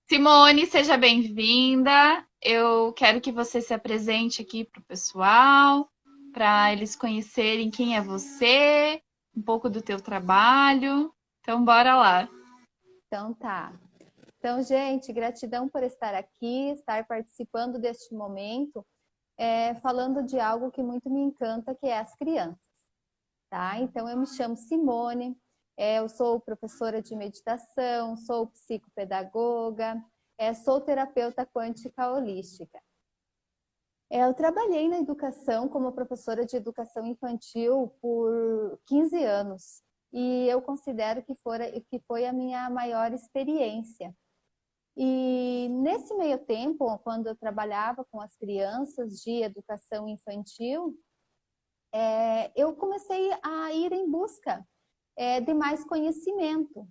Simone, seja bem-vinda. Eu quero que você se apresente aqui para o pessoal, para eles conhecerem quem é você, um pouco do teu trabalho. Então, bora lá. Então tá. Então, gente, gratidão por estar aqui, estar participando deste momento, falando de algo que muito me encanta, que é as crianças, tá? Então, eu me chamo Simone, eu sou professora de meditação, sou psicopedagoga, sou terapeuta quântica holística. Eu trabalhei na educação como professora de educação infantil por 15 anos e eu considero que foi a minha maior experiência. E nesse meio tempo, quando eu trabalhava com as crianças de educação infantil, eu comecei a ir em busca de mais conhecimento,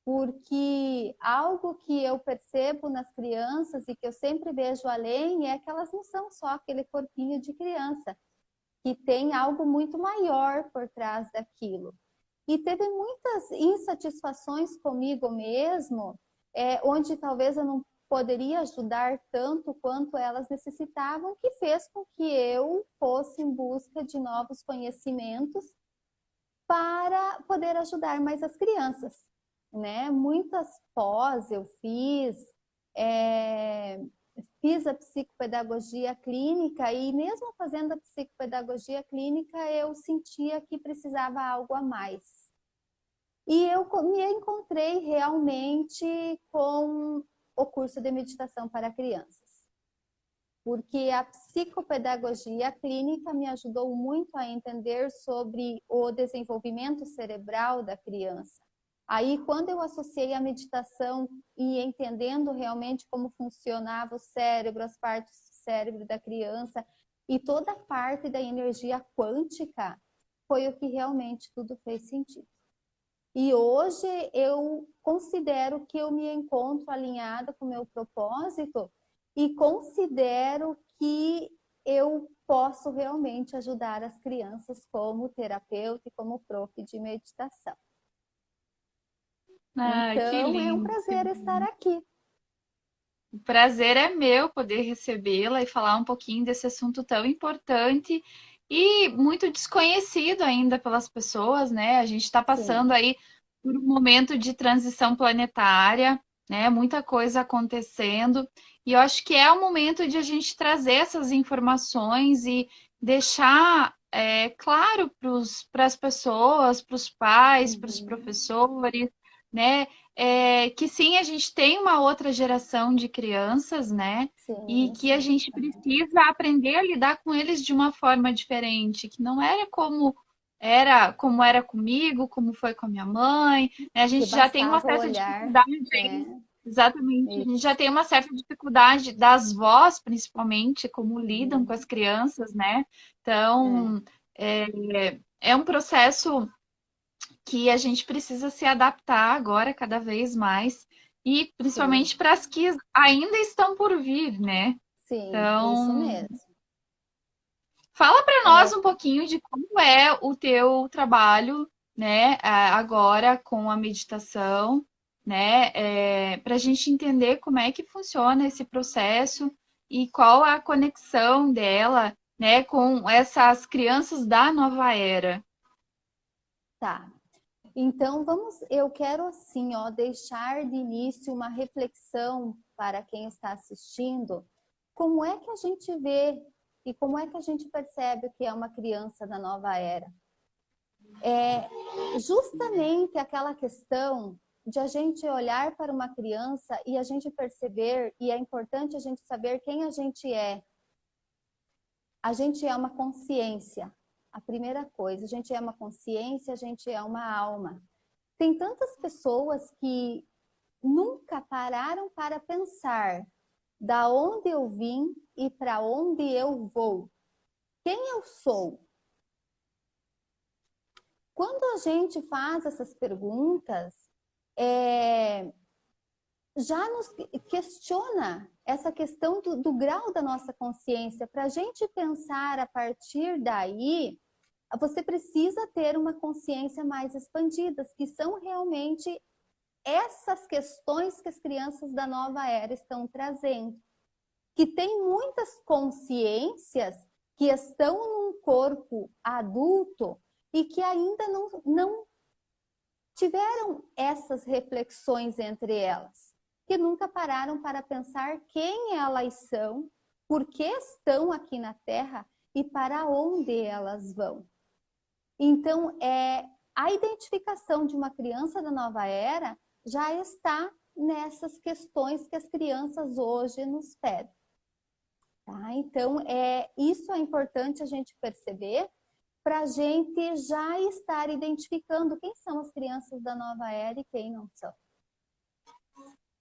porque algo que eu percebo nas crianças e que eu sempre vejo além é que elas não são só aquele corpinho de criança, que tem algo muito maior por trás daquilo. E teve muitas insatisfações comigo mesmo, onde talvez eu não poderia ajudar tanto quanto elas necessitavam, que fez com que eu fosse em busca de novos conhecimentos para poder ajudar mais as crianças, né? Muitas pós eu é, fiz a psicopedagogia clínica e mesmo fazendo a psicopedagogia clínica eu sentia que precisava algo a mais. E eu me encontrei realmente com o curso de meditação para crianças, porque a psicopedagogia clínica me ajudou muito a entender sobre o desenvolvimento cerebral da criança. Aí, quando eu associei a meditação e entendendo realmente como funcionava o cérebro, as partes do cérebro da criança e toda a parte da energia quântica, foi o que realmente tudo fez sentido. E hoje eu considero que eu me encontro alinhada com o meu propósito e considero que eu posso realmente ajudar as crianças como terapeuta e como prof de meditação. Ah, que Então, é um lindo, prazer estar Simone. aqui. O prazer é meu poder recebê-la e falar um pouquinho desse assunto tão importante e muito desconhecido ainda pelas pessoas, né? A gente está passando Sim, aí por um momento de transição planetária, né? Muita coisa acontecendo, e eu acho que é o momento de a gente trazer essas informações e deixar claro para as pessoas, para os pais, para os uhum, professores, né? Que sim, a gente tem uma outra geração de crianças, né? E sim, que a sim. gente Uhum. precisa aprender a lidar com eles de uma forma diferente, que não como era comigo, como foi com a minha mãe, né? A Que gente já tem uma bastava certa olhar, dificuldade é, aí, exatamente, a gente já isso. tem uma certa dificuldade das vós, principalmente, como lidam com Uhum, as crianças, né? é, Então, é, é um processo que a gente precisa se adaptar agora cada vez mais, e sim, principalmente para as que ainda estão por vir, né? sim, isso Então, mesmo. fala para nós É, um pouquinho de como é o teu trabalho, né, agora com a meditação, né, para a gente entender como é que funciona esse processo e qual a conexão dela, né, com essas crianças da nova era. tá. Então eu quero assim, ó, deixar de início uma reflexão para quem está assistindo. Como é que a gente vê e como é que a gente percebe o que é uma criança da nova era? É justamente aquela questão de a gente olhar para uma criança e a gente perceber, e é importante a gente saber quem a gente é. A gente é uma consciência. A primeira coisa, a gente é uma consciência, a gente é uma alma. Tem tantas pessoas que nunca pararam para pensar da onde eu vim e para onde eu vou. Quem eu sou? Quando a gente faz essas perguntas, é, já nos questiona essa questão do grau da nossa consciência. Para a gente pensar a partir daí, você precisa ter uma consciência mais expandida, que são realmente essas questões que as crianças da nova era estão trazendo, que tem muitas consciências que estão num corpo adulto e que ainda não tiveram essas reflexões entre elas, que nunca pararam para pensar quem elas são, por que estão aqui na Terra e para onde elas vão. Então, a identificação de uma criança da nova era já está nessas questões que as crianças hoje nos pedem. Tá? Então, isso é importante a gente perceber para a gente já estar identificando quem são as crianças da nova era e quem não são.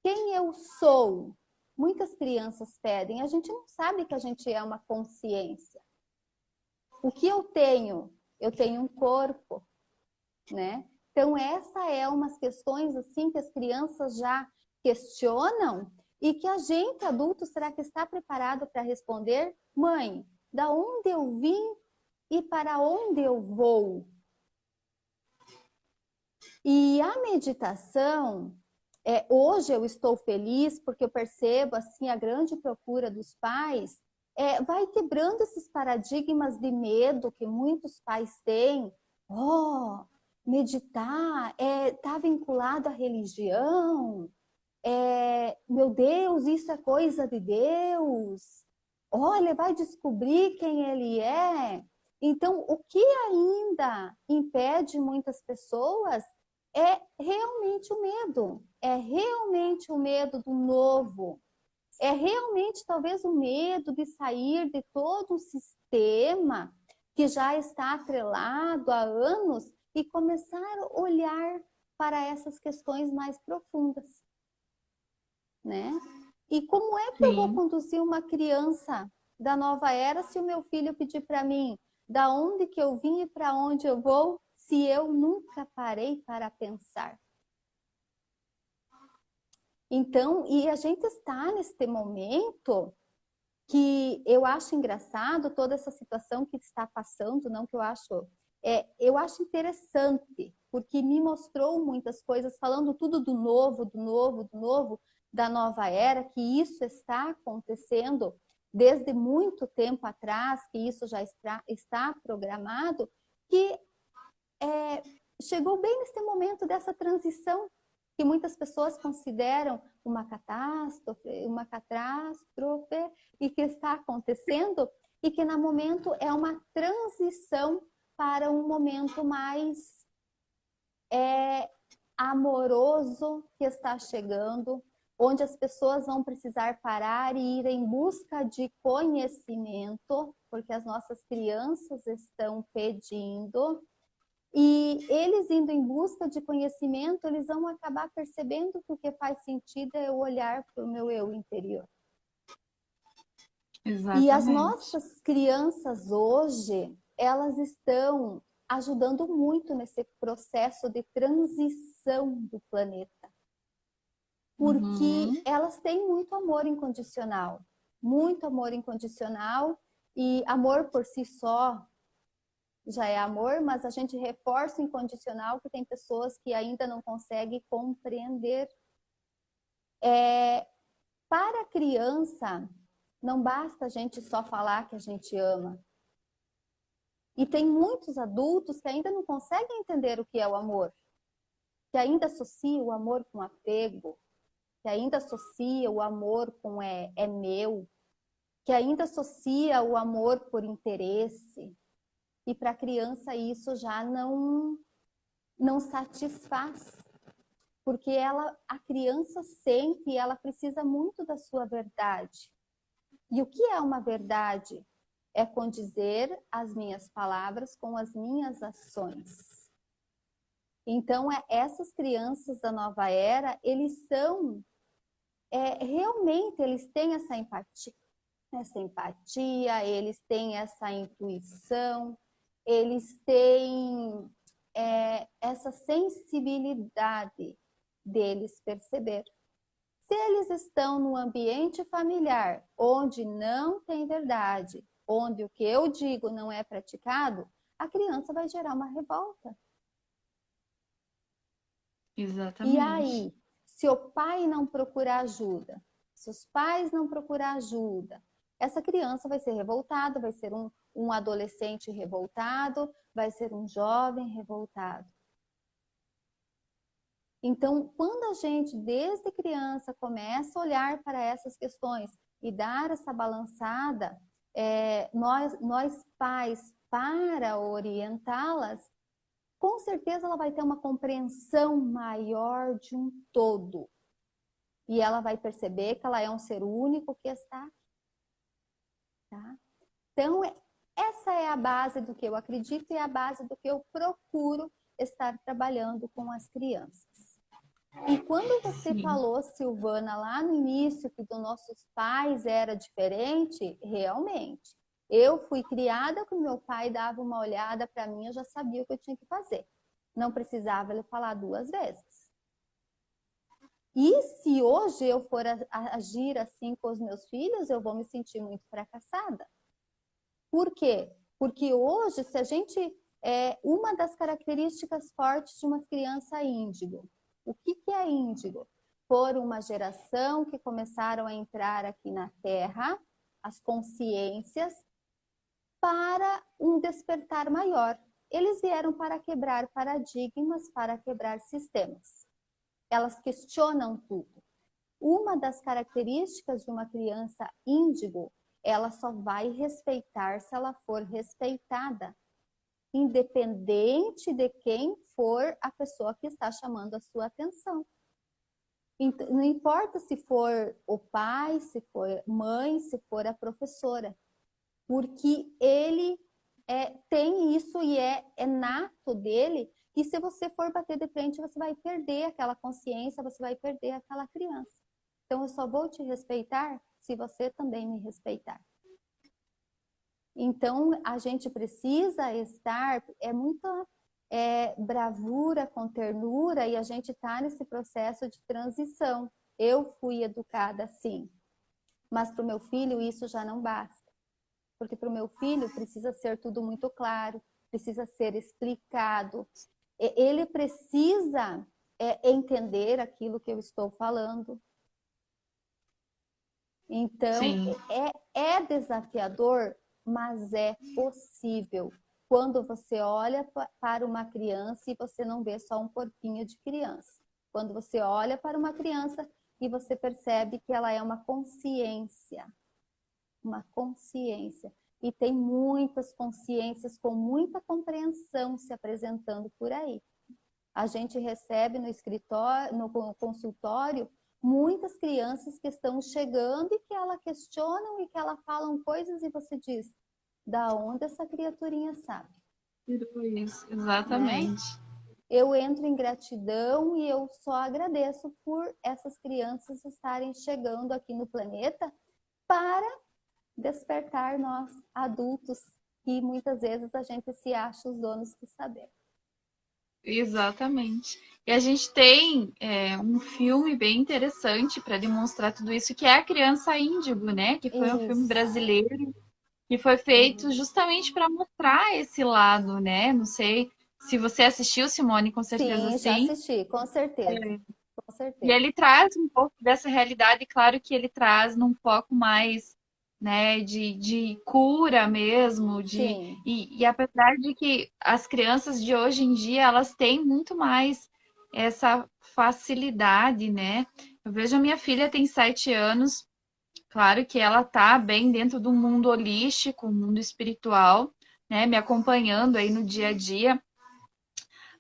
Quem eu sou? Muitas crianças pedem, a gente não sabe que a gente é uma consciência. O que eu tenho? Eu tenho um corpo, né? Então, essa é umas questões assim que as crianças já questionam e que a gente, adulto, será que está preparado para responder? Mãe, da onde eu vim e para onde eu vou? E a meditação, hoje eu estou feliz porque eu percebo assim a grande procura dos pais, vai quebrando esses paradigmas de medo que muitos pais têm. Oh, meditar está vinculado à religião. Meu Deus, isso é coisa de Deus. Olha, vai descobrir quem ele é. Então, o que ainda impede muitas pessoas é realmente o medo. É realmente o medo do novo. É realmente talvez o medo de sair de todo um sistema que já está atrelado há anos e começar a olhar para essas questões mais profundas, né? E como é que eu vou conduzir uma criança da nova era se o meu filho pedir para mim da onde que eu vim e para onde eu vou, se eu nunca parei para pensar? Então, e a gente está neste momento que eu acho engraçado toda essa situação que está passando, não que eu acho interessante, porque me mostrou muitas coisas, falando tudo do novo, do novo, do novo, da nova era, que isso está acontecendo desde muito tempo atrás, que isso já está programado, que chegou bem nesse momento dessa transição que muitas pessoas consideram uma catástrofe e que está acontecendo e que no momento é uma transição para um momento mais amoroso que está chegando, onde as pessoas vão precisar parar e ir em busca de conhecimento, porque as nossas crianças estão pedindo. E eles indo em busca de conhecimento, eles vão acabar percebendo que o que faz sentido é eu olhar para o meu eu interior. Exatamente. E as nossas crianças hoje, elas estão ajudando muito nesse processo de transição do planeta. Porque elas têm muito amor incondicional. Muito amor incondicional. E amor por si só já é amor, mas a gente reforça o incondicional, que tem pessoas que ainda não conseguem compreender. Para a criança, não basta a gente só falar que a gente ama. E tem muitos adultos que ainda não conseguem entender o que é o amor, que ainda associam o amor com apego, que ainda associa o amor com é meu, que ainda associa o amor por interesse. E para a criança isso já não satisfaz, porque a criança sente e ela precisa muito da sua verdade. E o que é uma verdade? É condizer as minhas palavras com as minhas ações. Então, essas crianças da nova era, eles são, realmente, eles têm essa empatia, eles têm essa intuição, eles têm essa sensibilidade deles perceber. Se eles estão no ambiente familiar, onde não tem verdade, onde o que eu digo não é praticado, a criança vai gerar uma revolta. E Exatamente. aí, se o pai não procurar ajuda, se os pais não procurar ajuda, essa criança vai ser revoltada, vai ser um adolescente revoltado, vai ser um jovem revoltado. Então, quando a gente, desde criança, começa a olhar para essas questões e dar essa balançada, nós pais, para orientá-las, com certeza ela vai ter uma compreensão maior de um todo. E ela vai perceber que ela é um ser único que está aqui. Tá? Então, essa é a base do que eu acredito e é a base do que eu procuro estar trabalhando com as crianças. E quando você Sim. falou, Silvana, lá no início, que dos nossos pais era diferente, realmente. Eu fui criada com meu pai, dava uma olhada para mim, eu já sabia o que eu tinha que fazer. Não precisava ele falar 2 vezes. E se hoje eu for agir assim com os meus filhos, eu vou me sentir muito fracassada. Por quê? Porque hoje, se a gente... uma das características fortes de uma criança índigo. O que é índigo? Por uma geração que começaram a entrar aqui na Terra, as consciências, para um despertar maior. Eles vieram para quebrar paradigmas, para quebrar sistemas. Elas questionam tudo. Uma das características de uma criança índigo, ela só vai respeitar se ela for respeitada, independente de quem for a pessoa que está chamando a sua atenção. Então, não importa se for o pai, se for mãe, se for a professora, porque ele tem isso e é nato dele, e se você for bater de frente, você vai perder aquela consciência, você vai perder aquela criança. Então, eu só vou te respeitar se você também me respeitar. Então, a gente precisa estar, muita bravura com ternura, e a gente está nesse processo de transição. Eu fui educada assim, mas para o meu filho isso já não basta. Porque para o meu filho precisa ser tudo muito claro, precisa ser explicado. Ele precisa entender aquilo que eu estou falando. Então, Sim. é desafiador, mas é possível. Quando você olha para uma criança e você não vê só um corpinho de criança. Quando você olha para uma criança e você percebe que ela é uma consciência. Uma consciência. E tem muitas consciências com muita compreensão se apresentando por aí. A gente recebe no escritório, no consultório, muitas crianças que estão chegando e que elas questionam e que elas falam coisas e você diz, da onde essa criaturinha sabe? Isso, Né? exatamente. Eu entro em gratidão e eu só agradeço por essas crianças estarem chegando aqui no planeta para despertar nós, adultos, que muitas vezes a gente se acha os donos do saber. Exatamente. E a gente tem um filme bem interessante para demonstrar tudo isso, que é A Criança Índigo, né? Que foi um filme Isso. brasileiro que foi feito justamente para mostrar esse lado, né? Não sei se você assistiu, Simone, com certeza Sim, já sim. assisti, com certeza. Com E certeza. ele traz um pouco dessa realidade, claro que ele traz num foco mais, né, de cura mesmo, Sim, e apesar de que as crianças de hoje em dia, elas têm muito mais essa facilidade, né? Eu vejo a minha filha tem 7 anos, claro que ela tá bem dentro do mundo holístico, mundo espiritual, né, me acompanhando aí no dia a dia.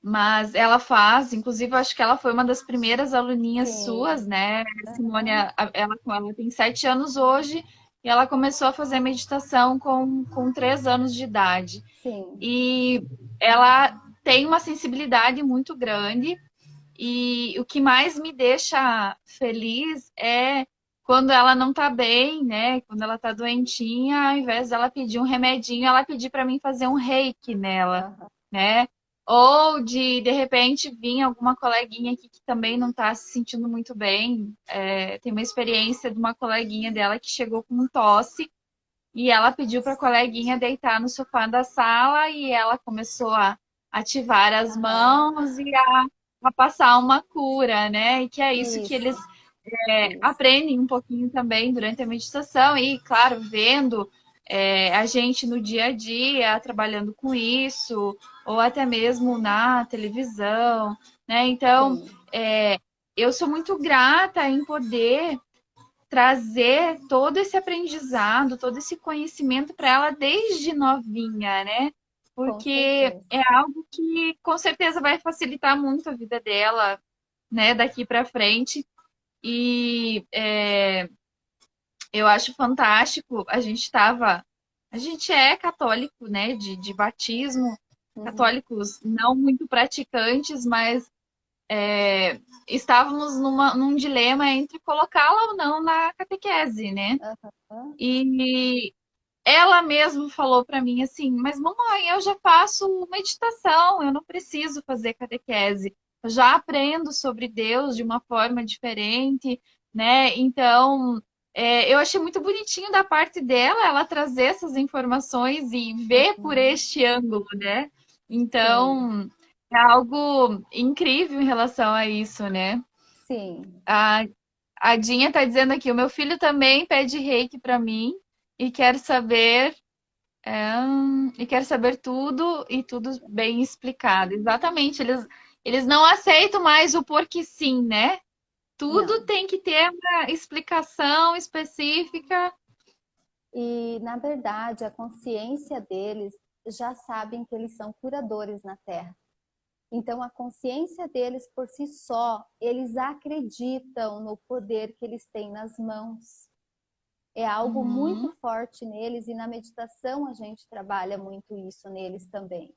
Mas ela faz, inclusive, eu acho que ela foi uma das primeiras aluninhas suas, sim. né, Simone? Uhum. Ela tem 7 anos hoje e ela começou a fazer meditação com 3 anos de idade. Sim. E ela tem uma sensibilidade muito grande e o que mais me deixa feliz é quando ela não tá bem, né? Quando ela tá doentinha, ao invés dela pedir um remedinho, ela pedir para mim fazer um reiki nela, Uhum. né? Ou de repente vir alguma coleguinha aqui que também não tá se sentindo muito bem. Tem uma experiência de uma coleguinha dela que chegou com tosse e ela pediu para a coleguinha deitar no sofá da sala e ela começou a ativar as Uhum. mãos a passar uma cura, né? E que é isso que eles Isso, isso. aprendem um pouquinho também durante a meditação e, claro, vendo a gente no dia a dia trabalhando com isso, ou até mesmo na televisão, né? Então, Sim, eu sou muito grata em poder trazer todo esse aprendizado, todo esse conhecimento para ela desde novinha, né? com Porque certeza. é algo que com certeza vai facilitar muito a vida dela, né, daqui para frente. E eu acho fantástico. A gente é católico, né, de batismo, Uhum. católicos não muito praticantes, mas estávamos num dilema entre colocá-la ou não na catequese, né? Aham. E ela mesma falou para mim assim: Mas mamãe, eu já faço meditação, eu não preciso fazer catequese. Eu já aprendo sobre Deus de uma forma diferente, né? Então, eu achei muito bonitinho da parte dela ela trazer essas informações e ver por Uhum. este ângulo, né? Sim, Então, é algo incrível em relação a isso, né? sim. A, a Dinha tá dizendo aqui: o meu filho também pede reiki para mim e quer saber e quero saber tudo e tudo bem explicado. Exatamente, eles não aceitam mais o porque sim, né? Tudo Não. tem que ter uma explicação específica. E, na verdade, a consciência deles já sabem que eles são curadores na Terra. Então, a consciência deles por si só, eles acreditam no poder que eles têm nas mãos. É algo muito Uhum, forte neles e na meditação a gente trabalha muito isso neles também.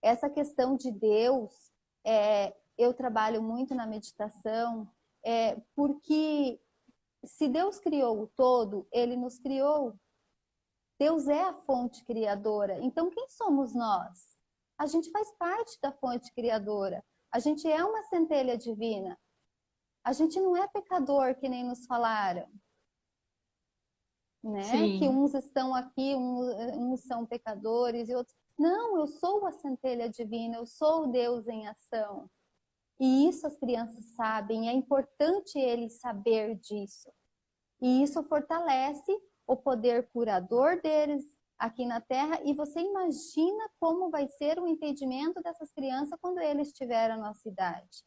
Essa questão de Deus, eu trabalho muito na meditação, porque se Deus criou o todo, Ele nos criou. Deus é a fonte criadora. Então, quem somos nós? A gente faz parte da fonte criadora. A gente é uma centelha divina. A gente não é pecador, que nem nos falaram, né? Que sim, uns estão aqui, uns são pecadores e outros. Não, eu sou a centelha divina, eu sou o Deus em ação. E isso as crianças sabem, é importante eles saber disso. E isso fortalece o poder curador deles aqui na Terra. E você imagina como vai ser o entendimento dessas crianças quando eles tiverem a nossa idade.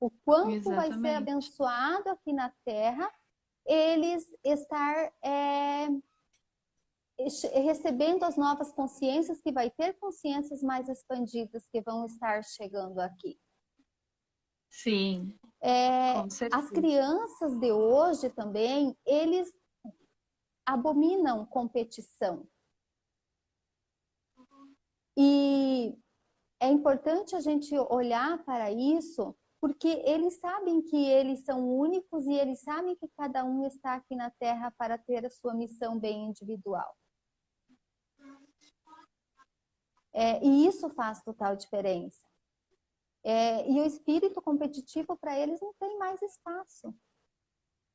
O quanto vai ser exatamente. abençoado aqui na Terra eles estar recebendo as novas consciências, que vai ter consciências mais expandidas que vão estar chegando aqui. Sim, com As certeza. crianças de hoje também, eles abominam competição. E é importante a gente olhar para isso, porque eles sabem que eles são únicos e eles sabem que cada um está aqui na Terra para ter a sua missão bem individual. E isso faz total diferença. E o espírito competitivo para eles não tem mais espaço,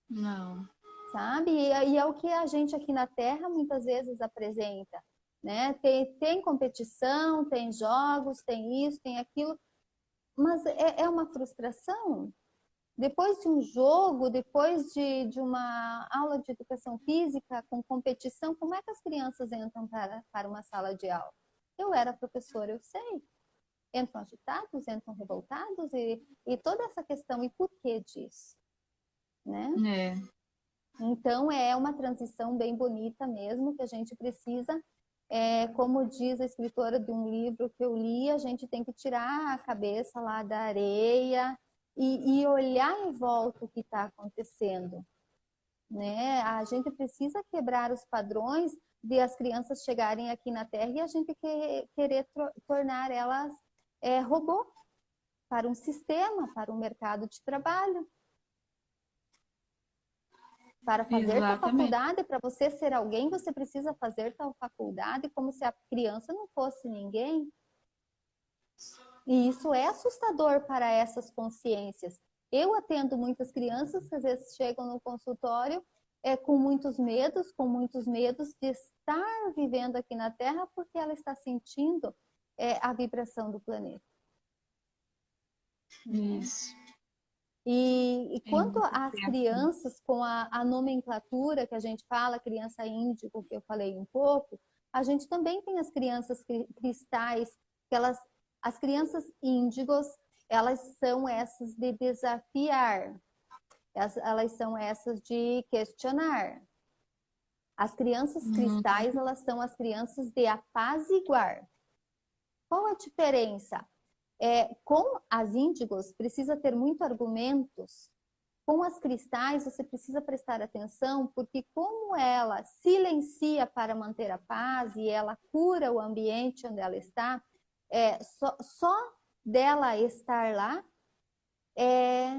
Não, sabe? E é o que a gente aqui na Terra muitas vezes apresenta, né? Tem competição, tem jogos, tem isso, tem aquilo, mas é uma frustração. Depois de um jogo, depois de uma aula de educação física com competição, como é que as crianças entram para uma sala de aula? Eu era professora, eu sei. Entram agitados, entram revoltados e toda essa questão, e por que disso? Né? é, Então, é uma transição bem bonita mesmo, que a gente precisa, como diz a escritora de um livro que eu li, a gente tem que tirar a cabeça lá da areia e olhar em volta o que está acontecendo. Né? A gente precisa quebrar os padrões de as crianças chegarem aqui na Terra e a gente querer tornar elas robô para um sistema, para um mercado de trabalho. Para fazer tal exatamente. faculdade, para você ser alguém, você precisa fazer tal faculdade, como se a criança não fosse ninguém. E isso é assustador para essas consciências. Eu atendo muitas crianças que às vezes chegam no consultório com muitos medos de estar vivendo aqui na Terra, porque ela está sentindo a vibração do planeta. né? Isso. E É quanto muito às tempo. crianças, com a nomenclatura que a gente fala, criança índigo, que eu falei um pouco, a gente também tem as crianças cristais, que as crianças índigos, elas são essas de desafiar, elas são essas de questionar. As crianças Uhum. cristais, elas são as crianças de apaziguar. Qual a diferença? Com as índigos, precisa ter muito argumentos. Com as cristais, você precisa prestar atenção, porque como ela silencia para manter a paz e ela cura o ambiente onde ela está, só dela estar lá, é,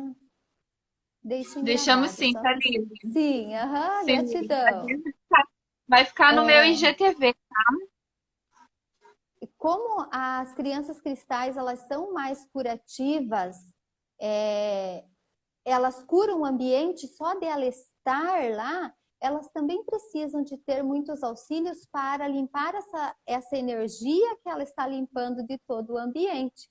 deixem Deixamos gravado. sim, Só... tá livre. Sim, aham, Sim, gratidão. vai ficar no meu É, IGTV. como as crianças cristais elas são mais curativas, é, elas curam o ambiente só de ela estar lá, elas também precisam de ter muitos auxílios para limpar essa energia que ela está limpando de todo o ambiente.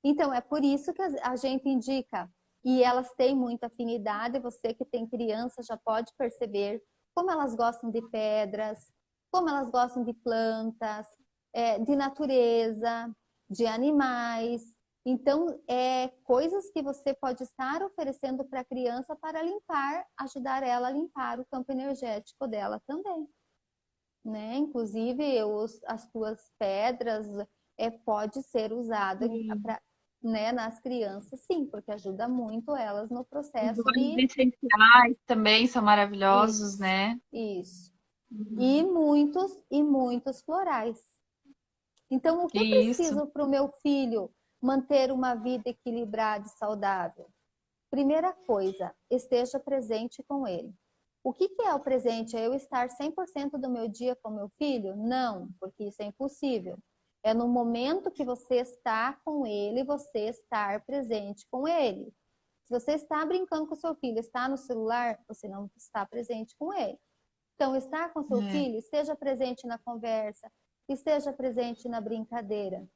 Então, é por isso que a gente indica, e elas têm muita afinidade, você que tem criança já pode perceber como elas gostam de pedras, como elas gostam de plantas, de natureza, de animais. Então, coisas que você pode estar oferecendo para a criança para limpar, ajudar ela a limpar o campo energético dela também. Né? Inclusive, as tuas pedras pode ser usada Sim. pra, né, nas crianças, sim, porque ajuda muito elas no Os processo óleos de essenciais também são maravilhosos, isso, né? isso. Uhum. E muitos florais. Então, o que eu Isso. preciso para o meu filho manter uma vida equilibrada e saudável? Primeira coisa, esteja presente com ele. O que é o presente? É eu estar 100% do meu dia com meu filho? Não, porque isso é impossível. É no momento que você está com ele, você estar presente com ele. Se você está brincando com seu filho, está no celular, você não está presente com ele. Então, estar com seu É. filho, esteja presente na conversa, esteja presente na brincadeira.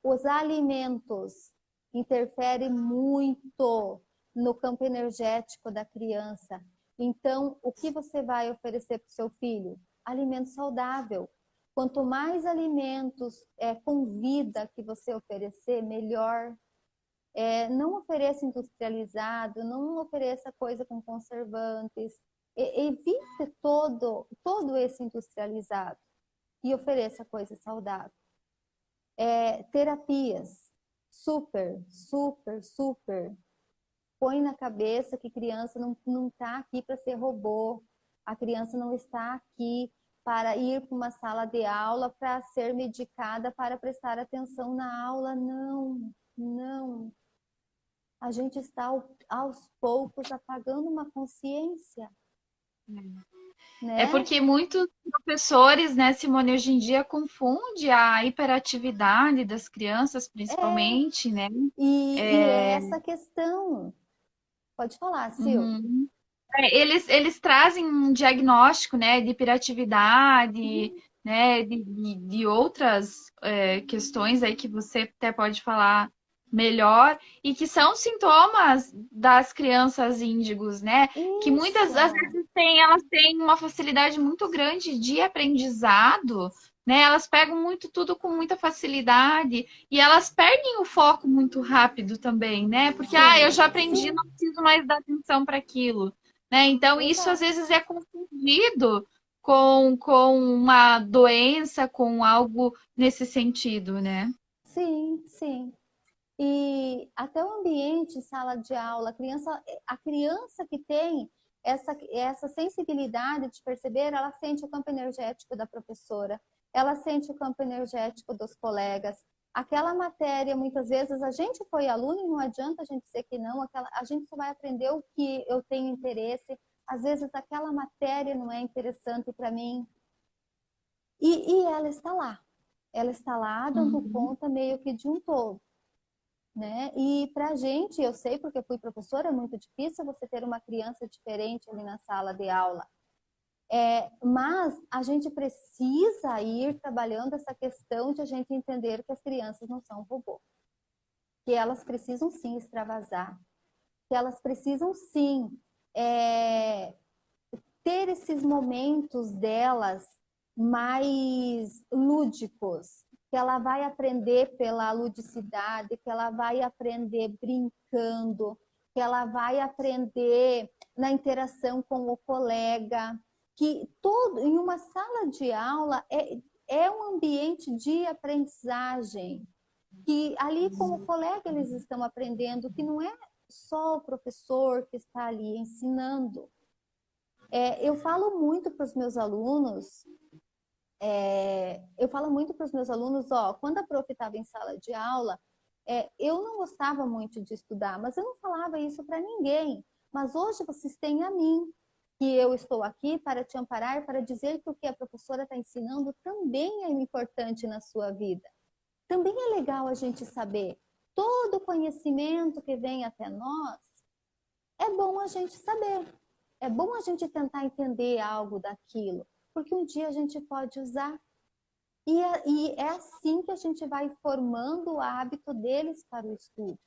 Os alimentos interferem muito no campo energético da criança. Então, o que você vai oferecer para o seu filho? Alimento saudável. Quanto mais alimentos com vida que você oferecer, melhor. Não ofereça industrializado, não ofereça coisa com conservantes. Evite todo esse industrializado e ofereça coisa saudável. Terapias, super, super, super. Põe na cabeça que criança não está aqui para ser robô, a criança não está aqui para ir para uma sala de aula para ser medicada, para prestar atenção na aula. Não, não. A gente está aos poucos apagando uma consciência, É né? porque muitos professores, né, Simone, hoje em dia confunde a hiperatividade das crianças, É, principalmente, né? e é essa questão. Pode falar, Sil. Uhum. Eles trazem um diagnóstico, né, de hiperatividade, Uhum. né, de outras questões aí que você até pode falar melhor, e que são sintomas das crianças índigos, né? Que muitas das Isso. vezes elas têm uma facilidade muito grande de aprendizado, né? Elas pegam muito tudo com muita facilidade e elas perdem o foco muito rápido também, né? Porque eu Sim, já aprendi, sim, não preciso mais dar atenção para aquilo, né? Então isso às exato. vezes é confundido com uma doença, com algo nesse sentido, né? Sim, sim. E até o ambiente, sala de aula, a criança que tem essa sensibilidade de perceber, ela sente o campo energético da professora, ela sente o campo energético dos colegas. Aquela matéria, muitas vezes, a gente foi aluno e não adianta a gente dizer que não, a gente só vai aprender o que eu tenho interesse. Às vezes, aquela matéria não é interessante para mim. E ela está lá. Ela está lá dando Uhum. conta meio que de um todo. Né? E para a gente, eu sei porque eu fui professora, é muito difícil você ter uma criança diferente ali na sala de aula. Mas a gente precisa ir trabalhando essa questão de a gente entender que as crianças não são robô. que elas precisam sim extravasar, que elas precisam sim ter esses momentos delas mais lúdicos, que ela vai aprender pela ludicidade, que ela vai aprender brincando, que ela vai aprender na interação com o colega, que todo em uma sala de aula é um ambiente de aprendizagem, que ali com o colega eles estão aprendendo, que não é só o professor que está ali ensinando. Eu falo muito para os meus alunos, ó, quando a prof estava em sala de aula, eu não gostava muito de estudar, mas eu não falava isso para ninguém. Mas hoje vocês têm a mim, que eu estou aqui para te amparar, para dizer que o que a professora está ensinando também é importante na sua vida. Também é legal a gente saber. Todo conhecimento que vem até nós, é bom a gente saber. É bom a gente tentar entender algo daquilo, porque um dia a gente pode usar. E é assim que a gente vai formando o hábito deles para o estudo.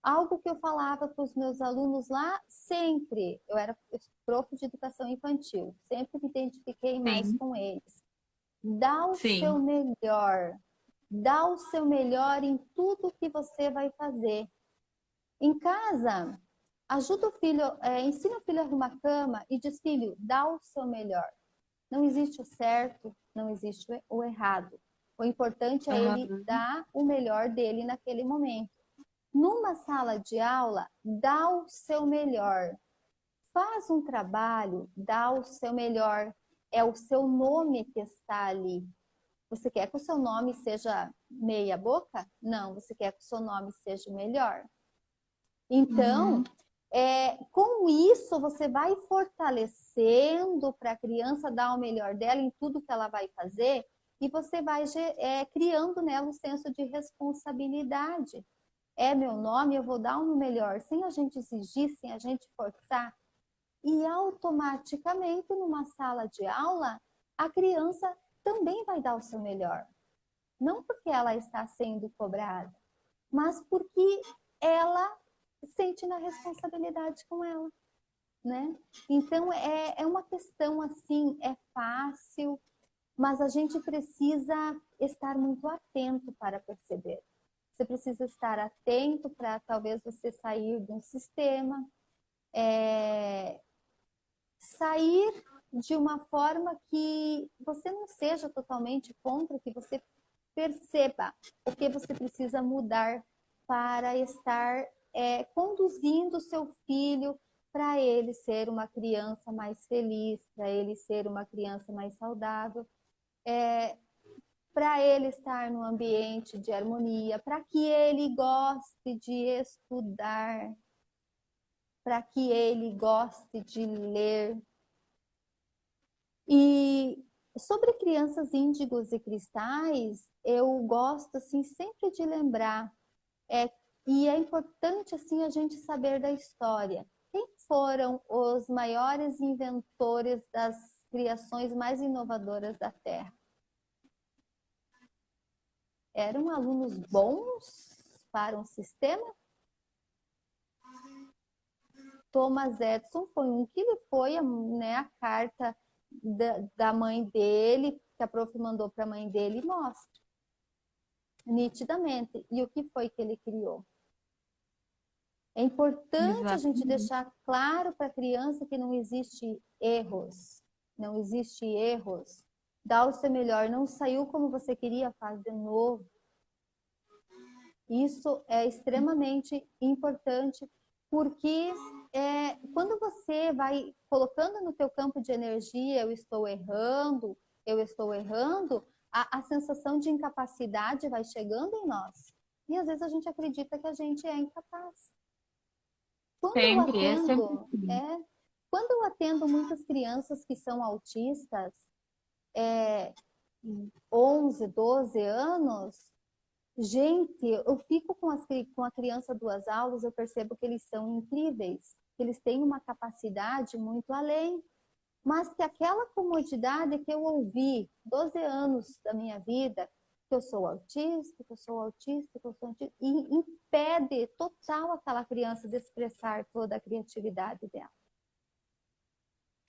Algo que eu falava para os meus alunos lá, sempre, eu era prof de educação infantil, sempre me identifiquei mais com eles. Dá o seu melhor. Dá o seu melhor em tudo que você vai fazer. Em casa, ajuda o filho, ensina o filho a arrumar a cama e diz, filho, dá o seu melhor. Não existe o certo, não existe o errado. O importante é ele dar o melhor dele naquele momento. Numa sala de aula, dá o seu melhor. Faz um trabalho, dá o seu melhor. É o seu nome que está ali. Você quer que o seu nome seja meia boca? Não, você quer que o seu nome seja o melhor. Então, com isso, você vai fortalecendo para a criança dar o melhor dela em tudo que ela vai fazer e você vai criando nela um senso de responsabilidade. É meu nome, eu vou dar o melhor, sem a gente exigir, sem a gente forçar. E automaticamente, numa sala de aula, a criança também vai dar o seu melhor. Não porque ela está sendo cobrada, mas porque ela sente na responsabilidade com ela, né? Então, é uma questão assim, é fácil, mas a gente precisa estar muito atento para perceber. Você precisa estar atento para talvez você sair de um sistema, sair de uma forma que você não seja totalmente contra, que você perceba o que você precisa mudar para estar conduzindo o seu filho para ele ser uma criança mais feliz, para ele ser uma criança mais saudável, para ele estar num ambiente de harmonia, para que ele goste de estudar, para que ele goste de ler. E sobre crianças índigos e cristais, eu gosto assim sempre de lembrar, e é importante assim a gente saber da história. Quem foram os maiores inventores das criações mais inovadoras da Terra? Eram alunos bons para um sistema? Thomas Edison foi um que ele foi, né, a carta da mãe dele, que a prof mandou para a mãe dele, mostra nitidamente. E o que foi que ele criou? É importante a gente deixar claro para a criança que não existe erros. Não existe erros. Dá o seu melhor. Não saiu como você queria, faz de novo. Isso é extremamente importante, porque quando você vai colocando no teu campo de energia, eu estou errando, a sensação de incapacidade vai chegando em nós. E às vezes a gente acredita que a gente é incapaz. Quando eu atendo muitas crianças que são autistas, 11, 12 anos, gente, eu fico com a criança 2 aulas, eu percebo que eles são incríveis, que eles têm uma capacidade muito além, mas que aquela comodidade que eu ouvi 12 anos da minha vida, que eu sou autista, que eu sou autista, que eu sou autista, e impede total aquela criança de expressar toda a criatividade dela.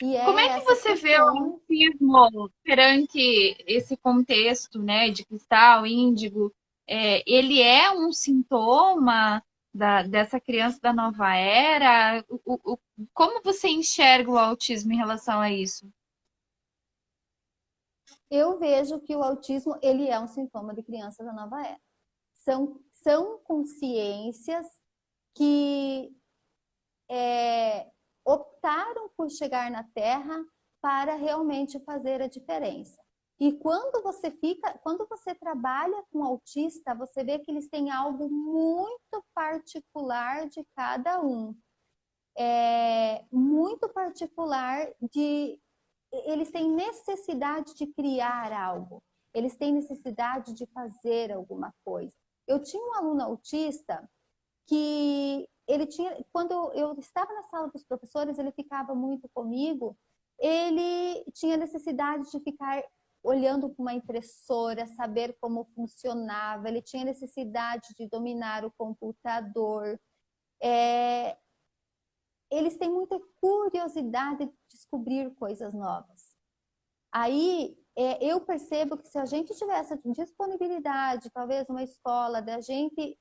E Como é é que essas você vê o questões. autismo perante esse contexto, né, de cristal, índigo? Ele é um sintoma dessa criança da nova era? Como você enxerga o autismo em relação a isso? Eu vejo que o autismo ele é um sintoma de criança da nova era. São consciências que optaram por chegar na Terra para realmente fazer a diferença. E quando você trabalha com autista, você vê que eles têm algo muito particular de cada um. Muito particular eles têm necessidade de criar algo. Eles têm necessidade de fazer alguma coisa. Eu tinha um aluno autista que ele tinha, quando eu estava na sala dos professores, ele ficava muito comigo, ele tinha necessidade de ficar olhando para uma impressora, saber como funcionava, ele tinha necessidade de dominar o computador. Eles têm muita curiosidade de descobrir coisas novas. Aí eu percebo que se a gente tivesse disponibilidade, talvez uma escola, da gente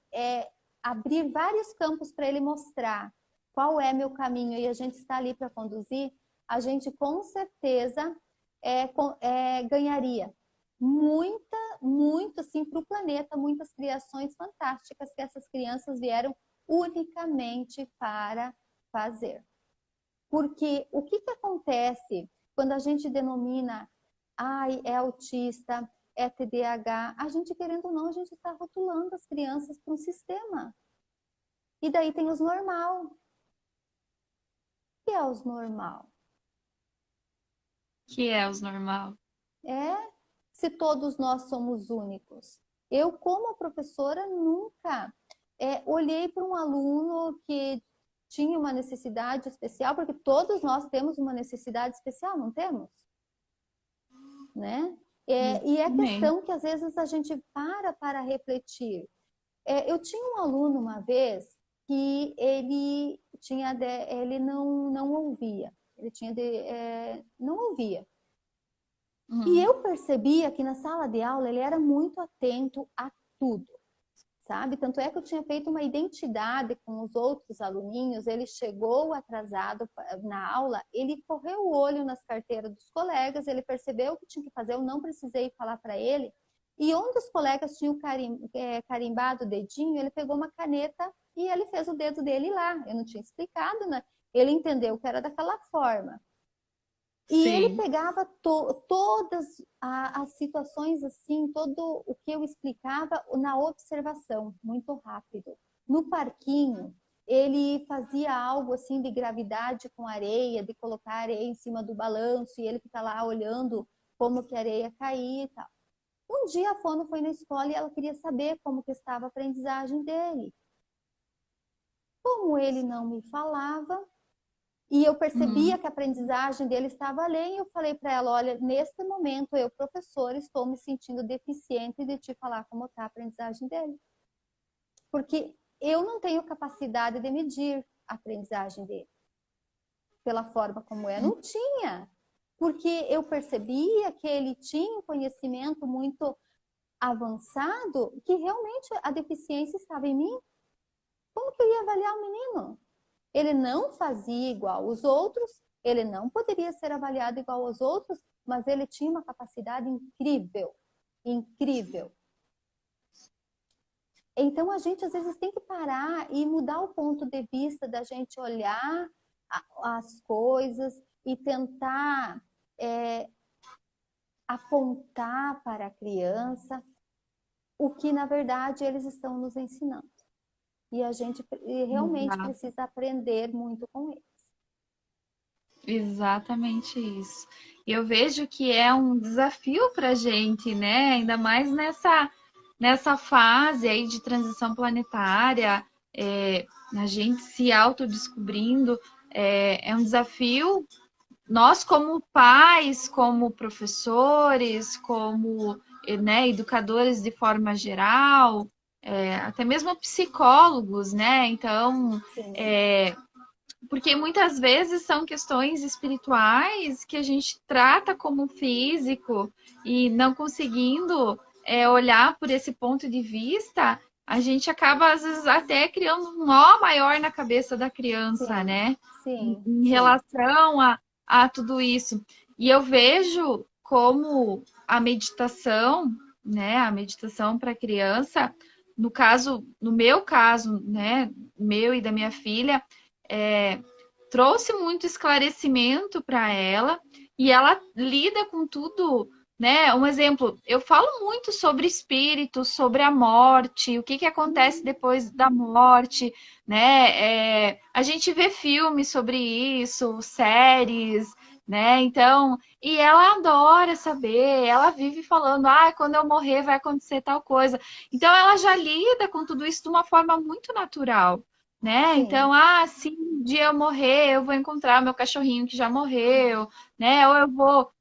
abrir vários campos para ele mostrar qual é meu caminho e a gente está ali para conduzir, a gente com certeza ganharia muito assim para o planeta, muitas criações fantásticas que essas crianças vieram unicamente para fazer. Porque o que acontece quando a gente denomina, é autista, é TDAH, a gente querendo ou não, a gente está rotulando as crianças para um sistema. E daí tem os normal. O que é os normal? Que é os normal? Se todos nós somos únicos. Eu, como professora, nunca olhei para um aluno que tinha uma necessidade especial, porque todos nós temos uma necessidade especial, não temos? Né? E é questão que às vezes a gente para refletir. Eu tinha um aluno uma vez que ele não ouvia, não ouvia. E eu percebia que na sala de aula ele era muito atento a tudo, sabe? Tanto é que eu tinha feito uma identidade com os outros aluninhos, ele chegou atrasado na aula, ele correu o olho nas carteiras dos colegas, ele percebeu o que tinha que fazer, eu não precisei falar para ele. E onde os colegas tinham carimbado o dedinho, ele pegou uma caneta e ele fez o dedo dele lá. Eu não tinha explicado, né? Ele entendeu que era daquela forma. E ele pegava todas as situações assim, todo o que eu explicava na observação, muito rápido. No parquinho, ele fazia algo assim de gravidade com areia, de colocar areia em cima do balanço e ele fica lá olhando como que a areia caía e tal. Um dia a Fono foi na escola e ela queria saber como que estava a aprendizagem dele. Como ele não me falava, e eu percebia que a aprendizagem dele estava além, eu falei para ela, olha, neste momento eu, professora, estou me sentindo deficiente de te falar como está a aprendizagem dele. Porque eu não tenho capacidade de medir a aprendizagem dele. Pela forma como é, não tinha. Porque eu percebia que ele tinha um conhecimento muito avançado, que realmente a deficiência estava em mim. Como que eu ia avaliar o menino? Ele não fazia igual os outros, ele não poderia ser avaliado igual aos outros, mas ele tinha uma capacidade incrível, incrível. Então a gente às vezes tem que parar e mudar o ponto de vista da gente olhar as coisas e tentar apontar para a criança o que na verdade eles estão nos ensinando. E a gente realmente precisa aprender muito com eles. Exatamente isso. E eu vejo que é um desafio para a gente, né? Ainda mais nessa fase aí de transição planetária, a gente se autodescobrindo, é um desafio. Nós, como pais, como professores, como né, educadores de forma geral, até mesmo psicólogos, né? Então, sim, é, porque muitas vezes são questões espirituais que a gente trata como físico e não conseguindo olhar por esse ponto de vista, a gente acaba, às vezes, até criando um nó maior na cabeça da criança, sim, né? sim, Em sim. relação a tudo isso. E eu vejo como a meditação, né? A meditação para criança, no caso, no meu caso, né? Meu e da minha filha, é, trouxe muito esclarecimento para ela e ela lida com tudo, né? Um exemplo, eu falo muito sobre espírito, sobre a morte, o que que acontece depois da morte, né? A gente vê filmes sobre isso, séries, né? Então, e ela adora saber, ela vive falando, quando eu morrer vai acontecer tal coisa. Então, ela já lida com tudo isso de uma forma muito natural, né? Sim, Então, se um dia eu morrer, eu vou encontrar meu cachorrinho que já morreu, né? Ou eu vou.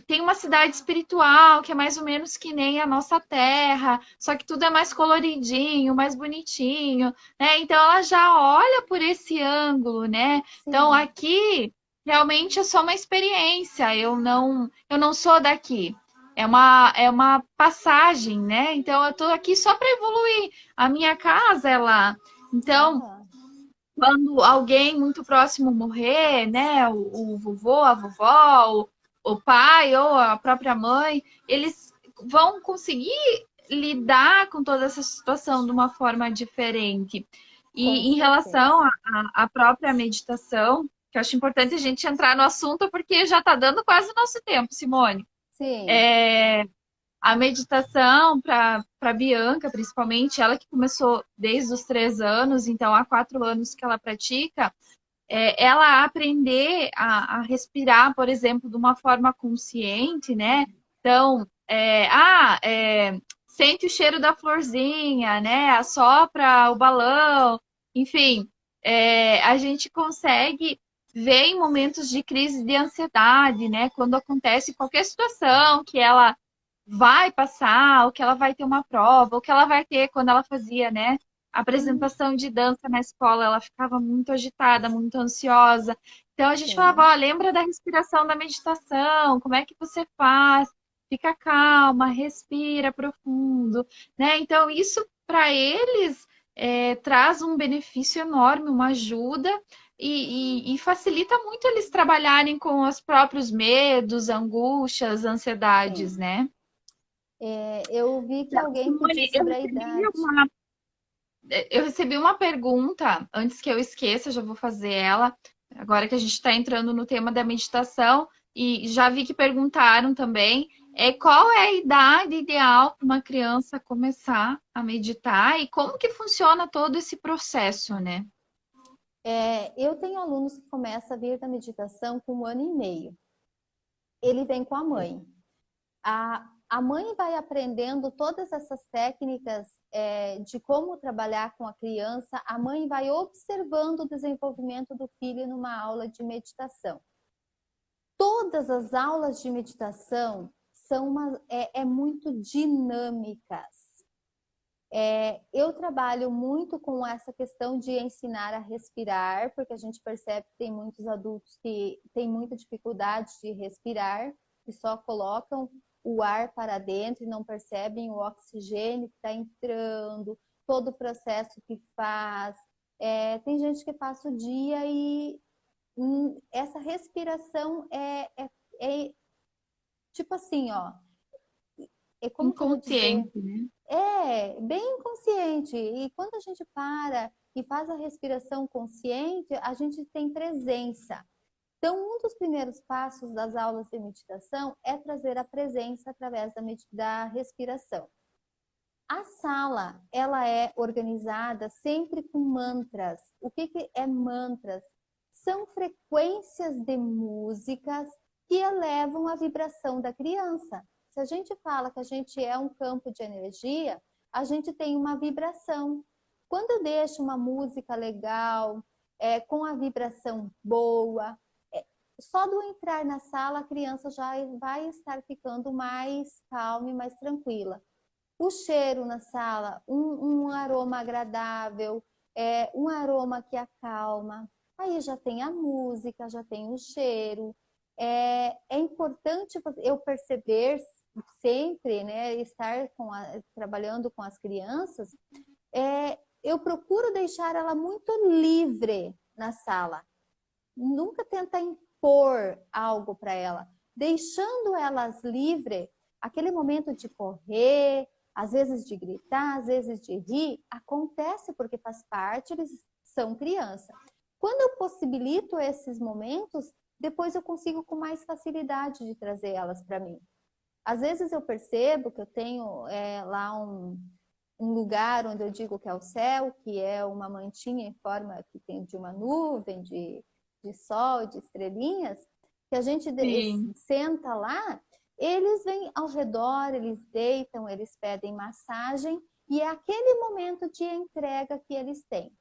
Tem uma cidade espiritual que é mais ou menos que nem a nossa terra, só que tudo é mais coloridinho, mais bonitinho, né? Então ela já olha por esse ângulo, né? Então sim. aqui realmente é só uma experiência, eu não sou daqui. É uma passagem, né? Então eu tô aqui só para evoluir. A minha casa é lá. Então, Aham. quando alguém muito próximo morrer, né, o vovô, a vovó, o pai ou a própria mãe, eles vão conseguir lidar com toda essa situação de uma forma diferente. Com E em relação certeza. à própria meditação, que eu acho importante a gente entrar no assunto, porque já está dando quase o nosso tempo, Simone. Sim, É, a meditação para Bianca, principalmente, ela que começou desde os 3 anos, então há 4 anos que ela pratica, ela aprender a respirar, por exemplo, de uma forma consciente, né? Então, sente o cheiro da florzinha, né? Assopra o balão, enfim, a gente consegue ver em momentos de crise de ansiedade, né? Quando acontece qualquer situação que ela vai passar, ou que ela vai ter uma prova, ou que ela vai ter quando ela fazia, né? Apresentação de dança na escola, ela ficava muito agitada, muito ansiosa. Então a gente falava, sim, ó, lembra da respiração da meditação, como é que você faz? Fica calma, respira profundo, né? Então isso para eles traz um benefício enorme, uma ajuda e facilita muito eles trabalharem com os próprios medos, angústias, ansiedades, sim. né? Eu vi que alguém pediu Simone, eu sobre a recebi idade. uma, eu recebi uma pergunta, antes que eu esqueça, eu já vou fazer ela, agora que a gente está entrando no tema da meditação, e já vi que perguntaram também, qual é a idade ideal para uma criança começar a meditar e como que funciona todo esse processo, né? Eu tenho alunos que começam a vir da meditação com 1 ano e meio. Ele vem com a mãe. A mãe vai aprendendo todas essas técnicas de como trabalhar com a criança. A mãe vai observando o desenvolvimento do filho numa aula de meditação. Todas as aulas de meditação são muito dinâmicas. Eu trabalho muito com essa questão de ensinar a respirar, porque a gente percebe que tem muitos adultos que têm muita dificuldade de respirar, que só colocam o ar para dentro e não percebem o oxigênio que está entrando, todo o processo que faz. Tem gente que passa o dia e essa respiração é tipo assim, ó. Como que eu vou dizer? Inconsciente, né? Bem inconsciente. E quando a gente para e faz a respiração consciente, a gente tem presença. Então, um dos primeiros passos das aulas de meditação é trazer a presença através da respiração. A sala, ela é organizada sempre com mantras. O que é mantras? São frequências de músicas que elevam a vibração da criança. Se a gente fala que a gente é um campo de energia, a gente tem uma vibração. Quando eu deixo uma música legal, com a vibração boa, só do entrar na sala, a criança já vai estar ficando mais calma e mais tranquila. O cheiro na sala, um aroma agradável, um aroma que acalma. Aí já tem a música, já tem o cheiro. É importante eu perceber sempre, né, estar trabalhando com as crianças, eu procuro deixar ela muito livre na sala. Nunca tentar impor algo para ela. Deixando elas livres, aquele momento de correr, às vezes de gritar, às vezes de rir, acontece porque faz parte, eles são criança. Quando eu possibilito esses momentos, depois eu consigo com mais facilidade de trazer elas para mim. Às vezes eu percebo que eu tenho lá um lugar onde eu digo que é o céu, que é uma mantinha em forma que tem de uma nuvem, de sol, de estrelinhas, que a gente senta lá, eles vêm ao redor, eles deitam, eles pedem massagem, e é aquele momento de entrega que eles têm.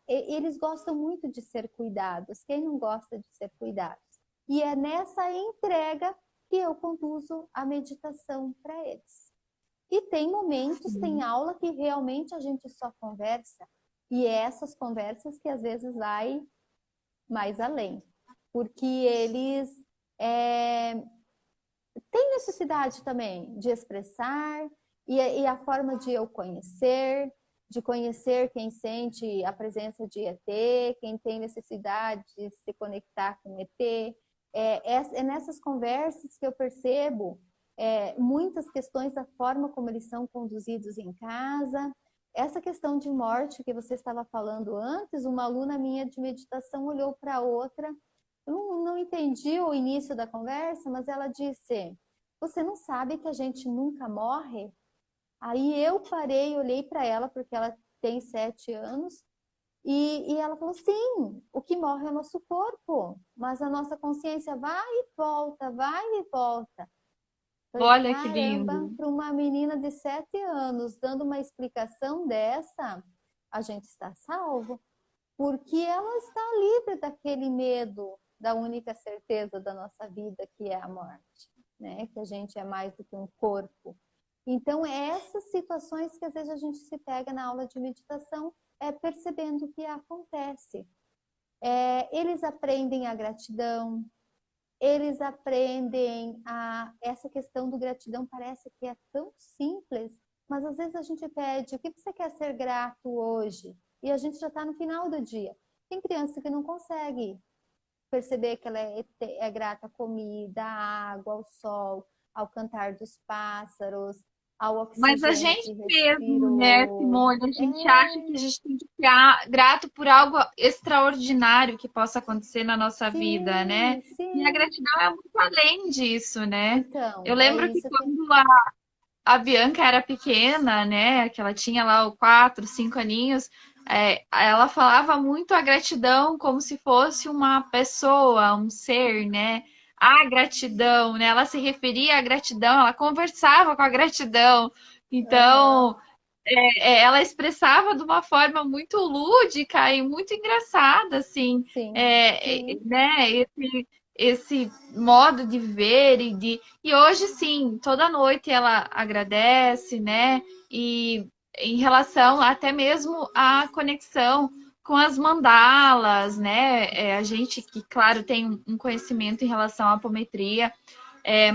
Eles gostam muito de ser cuidados. Quem não gosta de ser cuidados? E é nessa entrega que eu conduzo a meditação para eles. E tem momentos, tem aula que realmente a gente só conversa. E é essas conversas que às vezes vai mais além. Porque eles têm necessidade também de expressar e a forma de eu conhecer, de conhecer quem sente a presença de ET, quem tem necessidade de se conectar com ET. É nessas conversas que eu percebo muitas questões da forma como eles são conduzidos em casa. Essa questão de morte que você estava falando antes, uma aluna minha de meditação olhou para outra, eu não entendi o início da conversa, mas ela disse, você não sabe que a gente nunca morre? Aí eu parei, olhei para ela, porque ela tem 7 anos, e ela falou, sim, o que morre é o nosso corpo, mas a nossa consciência vai e volta, vai e volta. Falei, Olha que caramba, lindo. para uma menina de 7 anos, dando uma explicação dessa, a gente está salvo, porque ela está livre daquele medo, da única certeza da nossa vida, que é a morte, né? Que a gente é mais do que um corpo. Então, essas situações que às vezes a gente se pega na aula de meditação, percebendo o que acontece. Eles aprendem a gratidão, eles aprendem essa questão do gratidão, parece que é tão simples, mas às vezes a gente pede, o que você quer ser grato hoje? E a gente já está no final do dia. Tem criança que não consegue perceber que ela é grata à comida, à água, ao sol, ao cantar dos pássaros, ao Mas a oxigênio gente que mesmo, né, respirou. Simone, a gente acha que a gente tem que ficar grato por algo extraordinário que possa acontecer na nossa vida, né? Sim, E a sim. gratidão é muito além disso, né? Eu Então, é lembro que isso que... quando a Bianca era pequena, né, que ela tinha lá os 4, 5 aninhos, ela falava muito a gratidão como se fosse uma pessoa, um ser, né? A gratidão, né? Ela se referia à gratidão, ela conversava com a gratidão. Aham, Então, ela expressava de uma forma muito lúdica e muito engraçada, assim, sim, sim, né? Esse modo de ver e hoje sim, toda noite ela agradece, né? E em relação até mesmo à conexão com as mandalas, né? A gente que, claro, tem um conhecimento em relação à apometria,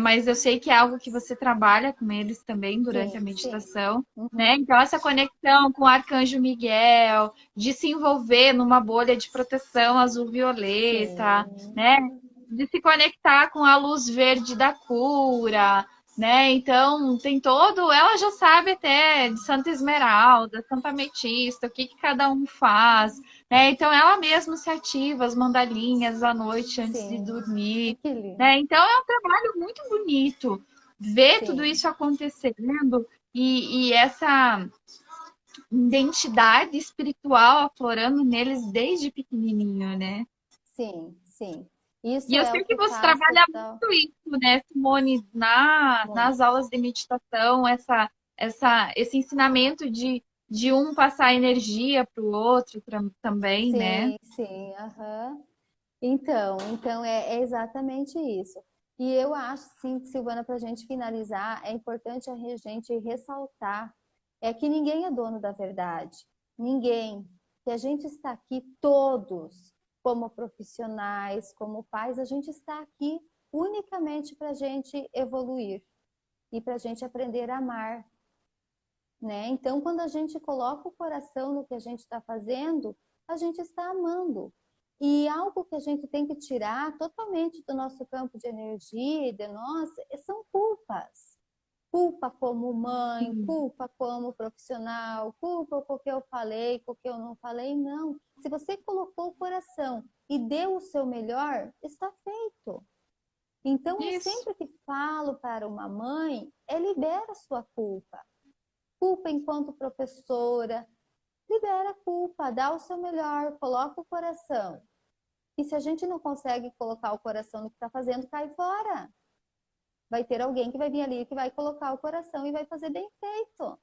mas eu sei que é algo que você trabalha com eles também durante a sim, sim. meditação, né? Uhum. Então, essa conexão com o Arcanjo Miguel, de se envolver numa bolha de proteção azul-violeta, né? Sim, De se conectar com a luz verde da cura, né? Então, tem todo. Ela já sabe até de Santa Esmeralda, Santa Ametista, o que cada um faz, né? Então, ela mesma se ativa as mandalinhas à noite antes de sim. dormir, Que lindo. né? Então é um trabalho muito bonito ver tudo Sim, isso acontecendo e essa identidade espiritual aflorando neles desde pequenininho, né? sim, sim. E Isso eu é o sei que que você faz trabalha total. muito isso, né, Simone, Muito. nas aulas de meditação, esse ensinamento de um passar energia para o outro também, né? Sim, sim, aham. Então é exatamente isso. E eu acho, sim, Silvana, para a gente finalizar, é importante a gente ressaltar que ninguém é dono da verdade. Ninguém. Que a gente está aqui todos, como profissionais, como pais, a gente está aqui unicamente para a gente evoluir e para a gente aprender a amar, né? Então, quando a gente coloca o coração no que a gente está fazendo, a gente está amando. E algo que a gente tem que tirar totalmente do nosso campo de energia, de nós, são culpas. Culpa como mãe, Sim. culpa como profissional, culpa com o que eu falei, com o que eu não falei, não. Se você colocou o coração e deu o seu melhor, está feito. Então, eu Isso. sempre que falo para uma mãe, libera a sua culpa. Culpa enquanto professora, libera a culpa, dá o seu melhor, coloca o coração. E se a gente não consegue colocar o coração no que está fazendo, cai fora. Vai ter alguém que vai vir ali que vai colocar o coração e vai fazer bem feito.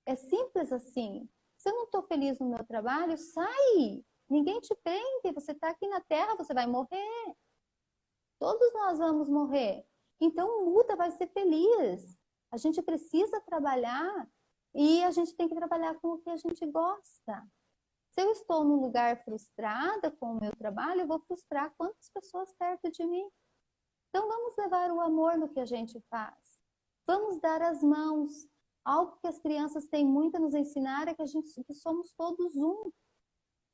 É simples assim. Se eu não estou feliz no meu trabalho, sai. Ninguém te prende. Você está aqui na Terra, você vai morrer. Todos nós vamos morrer. Então muda, vai ser feliz. A gente precisa trabalhar e a gente tem que trabalhar com o que a gente gosta. Se eu estou num lugar frustrada com o meu trabalho, eu vou frustrar quantas pessoas perto de mim. Então vamos levar o amor no que a gente faz. Vamos dar as mãos. Algo que as crianças têm muito a nos ensinar é que somos todos um.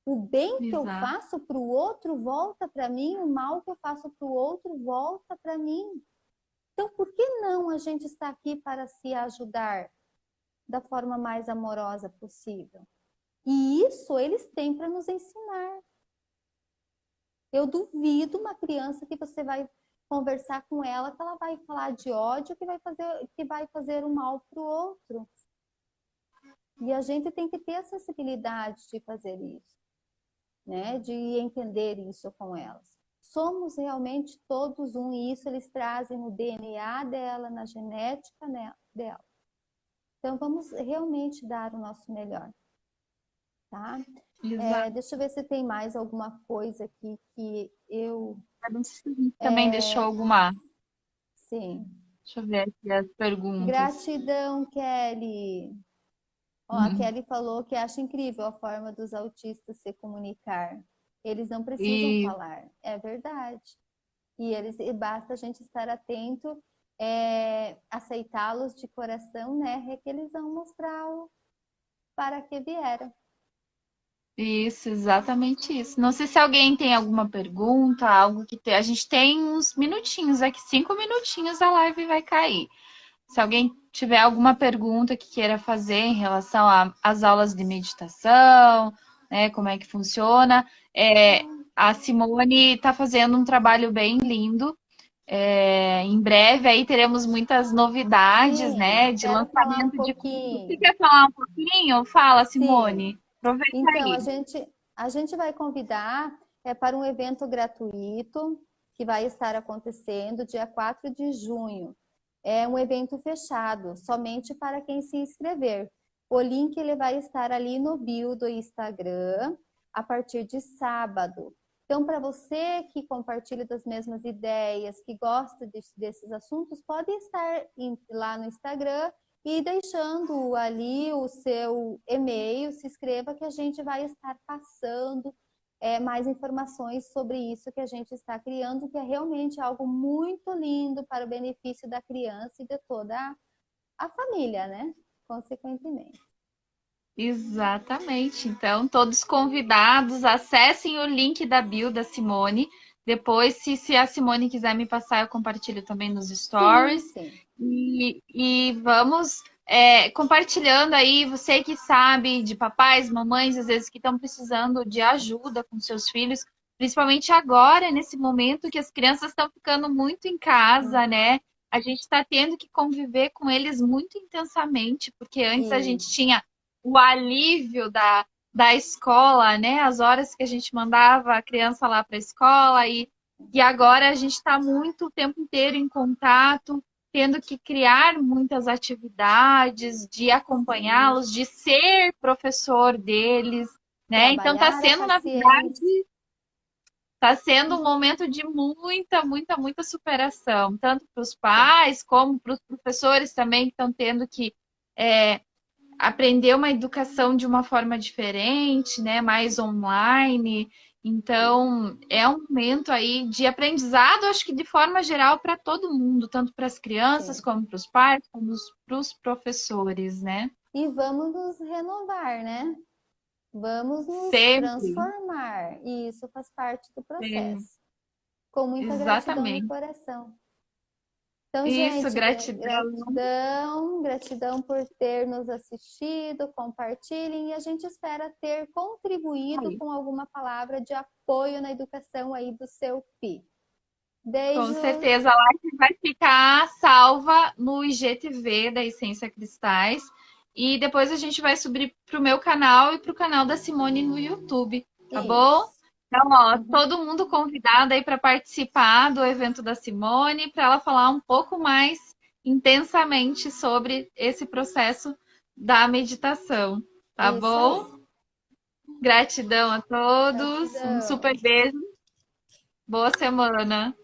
O bem que eu Exato. faço para o outro volta para mim, o mal que eu faço para o outro volta para mim. Então, por que não a gente está aqui para se ajudar da forma mais amorosa possível? E isso eles têm para nos ensinar. Eu duvido uma criança que você vai conversar com ela que ela vai falar de ódio que vai fazer o mal para o outro. E a gente tem que ter a sensibilidade de fazer isso, né? De entender isso com elas. Somos realmente todos um, e isso eles trazem no DNA dela, na genética dela. Então, vamos realmente dar o nosso melhor, tá? Exato. Deixa eu ver se tem mais alguma coisa aqui que eu... Também deixou alguma. Sim. Deixa eu ver aqui as perguntas. Gratidão, Kelly. Ó, a Uhum. Kelly falou que acha incrível a forma dos autistas se comunicar. Eles não precisam E falar. É verdade. E basta a gente estar atento, aceitá-los de coração, né? É que eles vão mostrar para que vieram. isso, exatamente isso. Não sei se alguém tem alguma pergunta, algo que a gente tem uns minutinhos aqui, 5 minutinhos a live vai cair. Se alguém tiver alguma pergunta que queira fazer em relação às aulas de meditação, né, como é que funciona, a Simone está fazendo um trabalho bem lindo. Em breve aí teremos muitas novidades, Sim, né, de quero falar um lançamento de curso. Você pouquinho. quer falar um pouquinho? Fala, Sim. Simone. Aproveita Então, aí. a gente vai convidar para um evento gratuito que vai estar acontecendo dia 4 de junho. É um evento fechado, somente para quem se inscrever. O link ele vai estar ali no bio do Instagram a partir de sábado. Então, para você que compartilha das mesmas ideias, que gosta desses assuntos, pode estar lá no Instagram e deixando ali o seu e-mail, se inscreva que a gente vai estar passando mais informações sobre isso que a gente está criando, que é realmente algo muito lindo para o benefício da criança e de toda a família, né? Consequentemente. Exatamente. Então, todos convidados, acessem o link da bio da Simone. Depois, se a Simone quiser me passar, eu compartilho também nos Sim, stories. sim. E vamos compartilhando aí, você que sabe de papais, mamães, às vezes que estão precisando de ajuda com seus filhos, principalmente agora, nesse momento que as crianças estão ficando muito em casa, né? A gente está tendo que conviver com eles muito intensamente, porque antes a gente Isso. tinha o alívio da escola, né? As horas que a gente mandava a criança lá para a escola e agora a gente está muito o tempo inteiro em contato, tendo que criar muitas atividades, de acompanhá-los, de ser professor deles, né? Então está Trabalhar a sendo, na paciência. verdade, Está sendo um momento de muita superação, tanto para os Sim, pais como para os professores também que estão tendo que aprender uma educação de uma forma diferente, né? Mais online. Então, é um momento aí de aprendizado, acho que de forma geral para todo mundo, tanto para as crianças, sim. como para os pais, como para os professores, né? E vamos nos renovar, né? Vamos nos Sempre. transformar. E isso faz parte do É, processo. Com muita gratidão no exatamente. coração. Então, Isso, gente, gratidão. gratidão, gratidão por ter nos assistido, compartilhem e a gente espera ter contribuído Aí. com alguma palavra de apoio na educação aí do seu filho. Com Beijos, certeza, a live vai ficar salva no IGTV da Essência Cristais. E depois a gente vai subir para o meu canal e para o canal da Simone no YouTube, tá bom? isso. Então, ó, Uhum. todo mundo convidado aí para participar do evento da Simone, para ela falar um pouco mais intensamente sobre esse processo da meditação, tá Isso aí. bom? Gratidão a todos, um super Gratidão. beijo, boa semana.